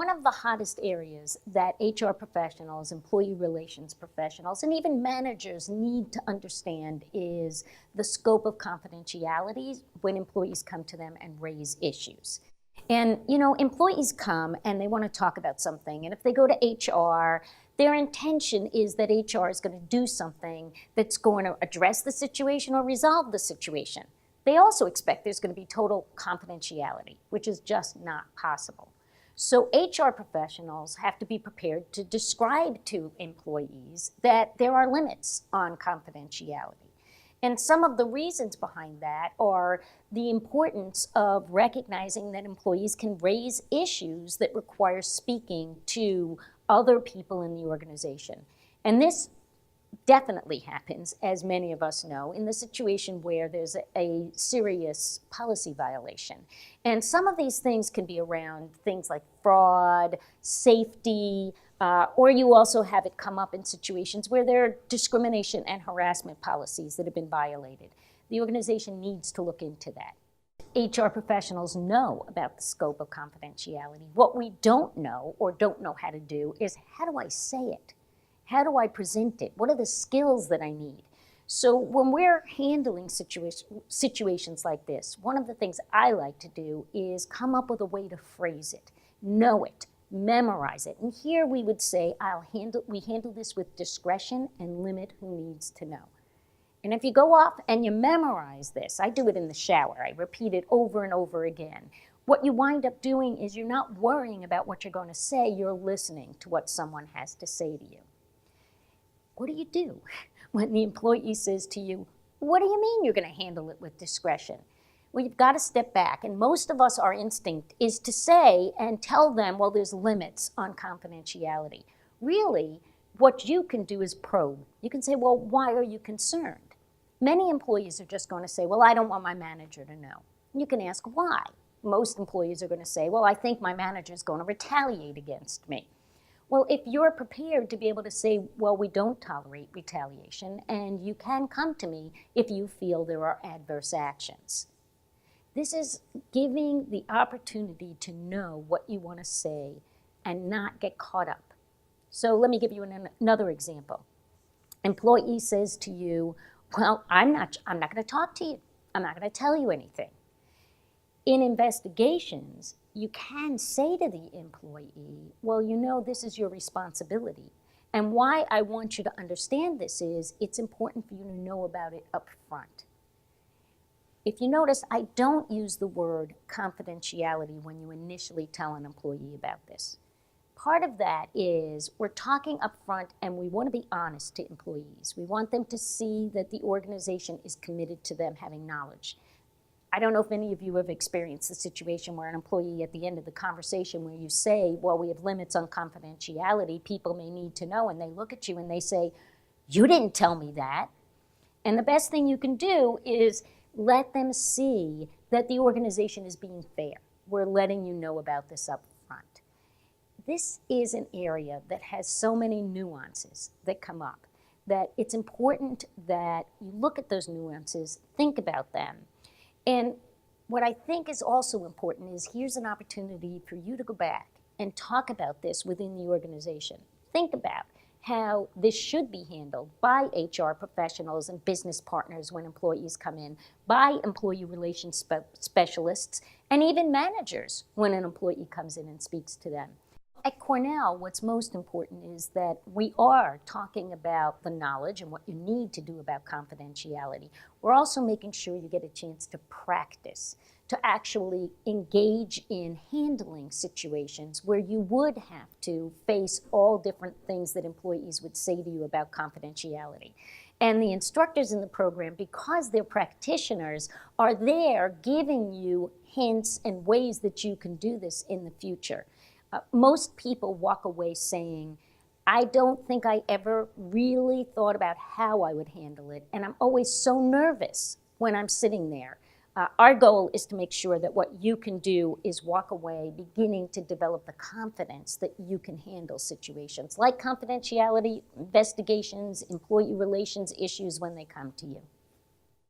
one of the hottest areas that HR professionals, employee relations professionals, and even managers need to understand is the scope of confidentiality when employees come to them and raise issues. And, employees come and they want to talk about something. And if they go to HR, their intention is that HR is going to do something that's going to address the situation or resolve the situation. They also expect there's going to be total confidentiality, which is just not possible. So HR professionals have to be prepared to describe to employees that there are limits on confidentiality. And some of the reasons behind that are the importance of recognizing that employees can raise issues that require speaking to other people in the organization. And this definitely happens, as many of us know, in the situation where there's a serious policy violation. And some of these things can be around things like fraud, safety, or you also have it come up in situations where there are discrimination and harassment policies that have been violated. The organization needs to look into that. HR professionals know about the scope of confidentiality. What we don't know or don't know how to do is, how do I say it? How do I present it? What are the skills that I need? So when we're handling situations like this, one of the things I like to do is come up with a way to phrase it, know it, memorize it. And here we would say, we handle this with discretion and limit who needs to know. And if you go off and you memorize this, I do it in the shower, I repeat it over and over again. What you wind up doing is you're not worrying about what you're going to say, you're listening to what someone has to say to you. What do you do when the employee says to you, what do you mean you're going to handle it with discretion? Well, you've got to step back. And most of us, our instinct is to say and tell them, well, there's limits on confidentiality. Really, what you can do is probe. You can say, well, why are you concerned? Many employees are just going to say, well, I don't want my manager to know. You can ask why. Most employees are going to say, well, I think my manager is going to retaliate against me. Well, if you're prepared to be able to say, well, we don't tolerate retaliation, and you can come to me if you feel there are adverse actions. This is giving the opportunity to know what you want to say and not get caught up. So let me give you another example. Employee says to you, well, I'm not going to talk to you. I'm not going to tell you anything. In investigations, you can say to the employee, well, this is your responsibility. And why I want you to understand this is it's important for you to know about it up front. If you notice, I don't use the word confidentiality when you initially tell an employee about this. Part of that is we're talking up front and we want to be honest to employees. We want them to see that the organization is committed to them having knowledge. I don't know if any of you have experienced the situation where an employee at the end of the conversation where you say, well, we have limits on confidentiality, people may need to know, and they look at you and they say, you didn't tell me that. And the best thing you can do is let them see that the organization is being fair. We're letting you know about this up front. This is an area that has so many nuances that come up that it's important that you look at those nuances, think about them. And what I think is also important is here's an opportunity for you to go back and talk about this within the organization. Think about how this should be handled by HR professionals and business partners when employees come in, by employee relations specialists, and even managers when an employee comes in and speaks to them. At Cornell, what's most important is that we are talking about the knowledge and what you need to do about confidentiality. We're also making sure you get a chance to practice, to actually engage in handling situations where you would have to face all different things that employees would say to you about confidentiality. And the instructors in the program, because they're practitioners, are there giving you hints and ways that you can do this in the future. Most people walk away saying, I don't think I ever really thought about how I would handle it, and I'm always so nervous when I'm sitting there. Our goal is to make sure that what you can do is walk away beginning to develop the confidence that you can handle situations like confidentiality, investigations, employee relations issues when they come to you.